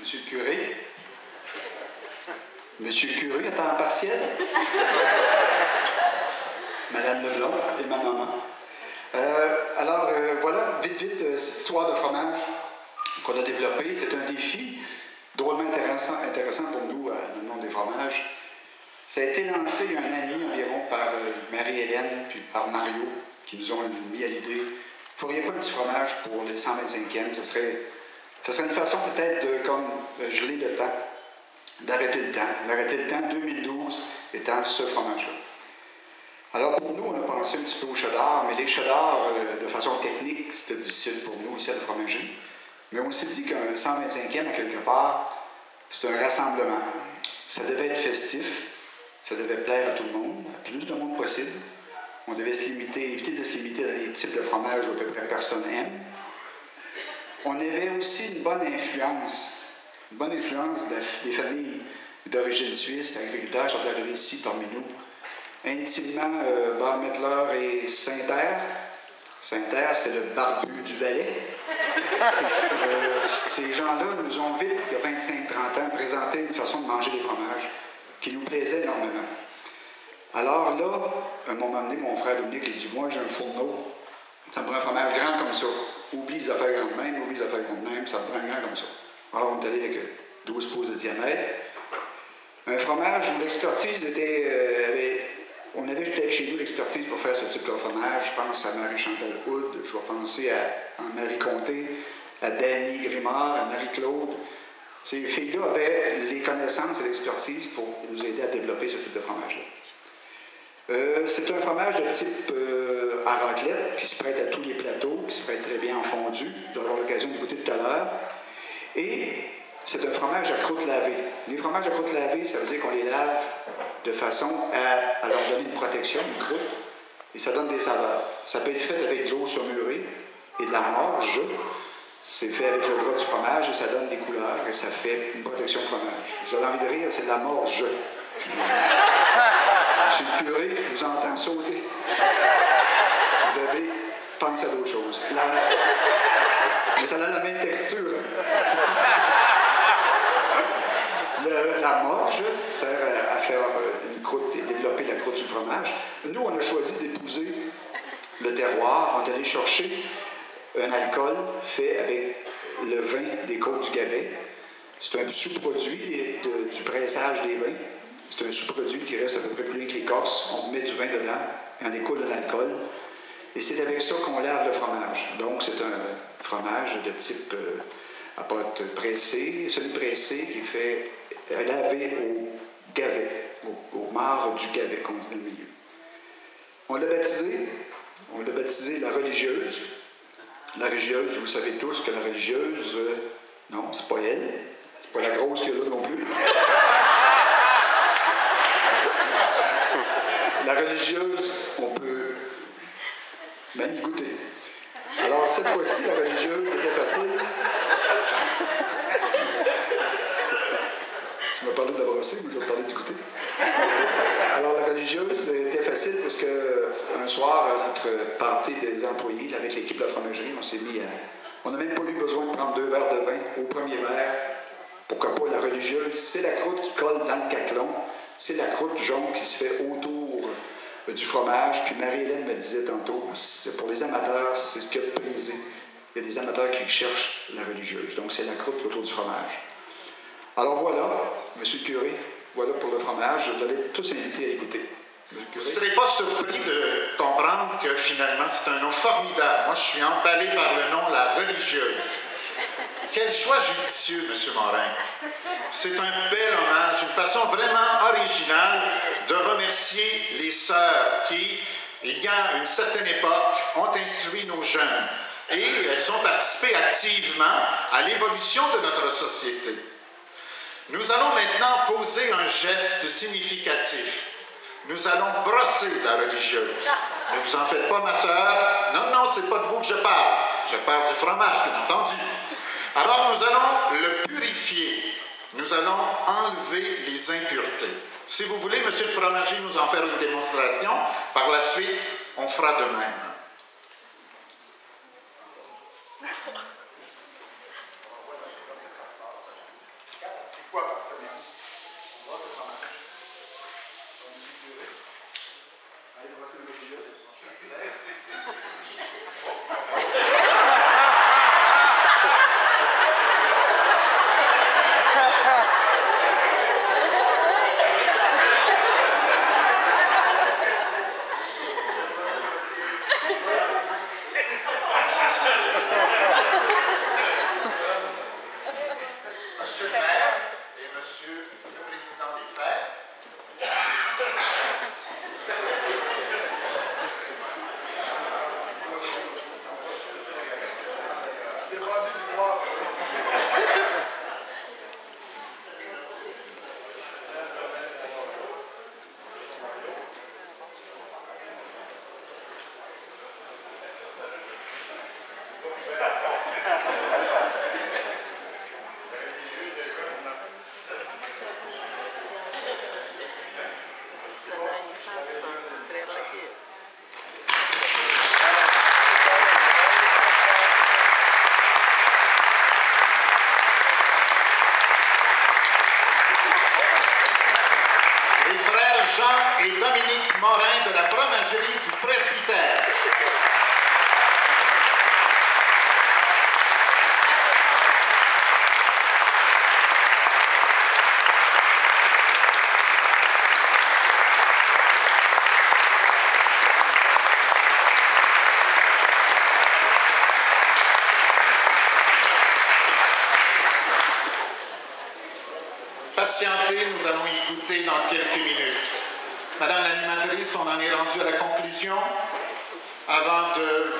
Monsieur le curé? Monsieur le curé à temps partiel? Madame Leblond et ma maman. Voilà, vite, cette histoire de fromage qu'on a développée. C'est un défi drôlement intéressant pour nous dans le monde des fromages. Ça a été lancé il y a un an et demi environ par Marie-Hélène puis par Mario qui nous ont mis à l'idée. Vous ne feriez pas un petit fromage pour les 125e? Ce serait une façon peut-être de comme geler le temps, d'arrêter le temps, 2012 étant ce fromage-là. Alors pour nous, on a pensé un petit peu au cheddar, mais les cheddars, de façon technique, c'était difficile pour nous ici à le fromager. Mais on s'est dit qu'un 125e, à quelque part, c'est un rassemblement. Ça devait être festif, ça devait plaire à tout le monde, à plus de monde possible. On devait éviter de se limiter à des types de fromages où à peu près personne aime. On avait aussi une bonne influence des familles d'origine suisse, agriculteurs qui sont arrivés ici parmi nous. Intimement, Barmettler et Saint-Air. Saint-Air, c'est le barbu du Valais. Ces gens-là nous ont vite, il y a 25-30 ans, présenté une façon de manger des fromages qui nous plaisait énormément. Alors là, à un moment donné, mon frère Dominique, il dit « Moi, j'ai un fourneau, ça me prend un fromage grand comme ça. Oublie les affaires grandes même, ça me prend un grand comme ça. » Alors, on est allé avec 12 pouces de diamètre. Un fromage où l'expertise était... on avait peut-être chez nous l'expertise pour faire ce type de fromage. Je pense à Marie-Chantal Houd, je vais penser à Marie Comté, à Dany Grimard, à Marie-Claude. Ces filles-là avaient les connaissances et l'expertise pour nous aider à développer ce type de fromage-là. C'est un fromage de type à raclette qui se prête à tous les plateaux, qui se prête très bien en fondu. Vous allez avoir l'occasion de goûter tout à l'heure. Et c'est un fromage à croûte lavée. Les fromages à croûte lavée, ça veut dire qu'on les lave de façon à leur donner une protection, une croûte, et ça donne des saveurs. Ça peut être fait avec de l'eau surmurée et de la morge. C'est fait avec le gras du fromage et ça donne des couleurs et ça fait une protection de fromage. Vous avez envie de rire, c'est de la morge. Monsieur le curé, je vous entends sauter. Vous avez pensé à d'autres choses. Mais ça a la même texture. La morge sert à faire une croûte et développer la croûte du fromage. Nous, on a choisi d'épouser le terroir. On est allé chercher un alcool fait avec le vin des Côtes du Gavet. C'est un sous-produit du pressage des vins. C'est un sous-produit qui reste à peu près plus loin que l'écorce. On met du vin dedans et on écoule de l'alcool. Et c'est avec ça qu'on lave le fromage. Donc, c'est un fromage de type à pâte pressée, semi-pressé, qui est fait laver au Gavet, au marc du Gavet, qu'on dit dans le milieu. On l'a baptisé la religieuse. La religieuse, vous savez tous que la religieuse, non, c'est pas elle. C'est pas la grosse qu'il y a là non plus. La religieuse, on peut même y goûter. Alors, cette fois-ci, la religieuse, c'était facile. Tu m'as parlé de la brosser, mais je vais te parler du goûter. Alors, la religieuse était facile parce qu'un soir, à notre party des employés, avec l'équipe de la fromagerie, on s'est mis à... On n'a même pas eu besoin de prendre 2 verres de vin au premier verre. Pourquoi pas? La religieuse, c'est la croûte qui colle dans le caclon. C'est la croûte jaune qui se fait autour du fromage. Puis Marie-Hélène me disait tantôt, pour les amateurs, c'est ce qu'il y a de prisé. Il y a des amateurs qui cherchent la religieuse. Donc, c'est la croûte autour du fromage. Alors voilà, monsieur le curé, voilà pour le fromage. Vous allez tous invités à écouter. Vous ne serez pas surpris de comprendre que finalement, c'est un nom formidable. Moi, je suis emballé par le nom La Religieuse. Quel choix judicieux, M. Morin. C'est un bel hommage, une façon vraiment originale de remercier les sœurs qui, il y a une certaine époque, ont instruit nos jeunes. Et elles ont participé activement à l'évolution de notre société. Nous allons maintenant poser un geste significatif. Nous allons brosser la religieuse. Ne vous en faites pas, ma sœur. Non, c'est pas de vous que je parle. Je parle du fromage, bien entendu. Alors, nous allons le purifier. Nous allons enlever les impuretés. Si vous voulez, monsieur le fromager, nous en faire une démonstration. Par la suite, on fera de même. fois par semaine. On va se fromage. On va nous curer. Allez, voici le video. Monsieur le maire et monsieur le président des fêtes, Défendu du droit. les frères Jean et Dominique Morin de la fromagerie du Presbytère. Patientez, nous allons y goûter dans quelques minutes. Madame l'animatrice, on en est rendu à la conclusion. Avant de vous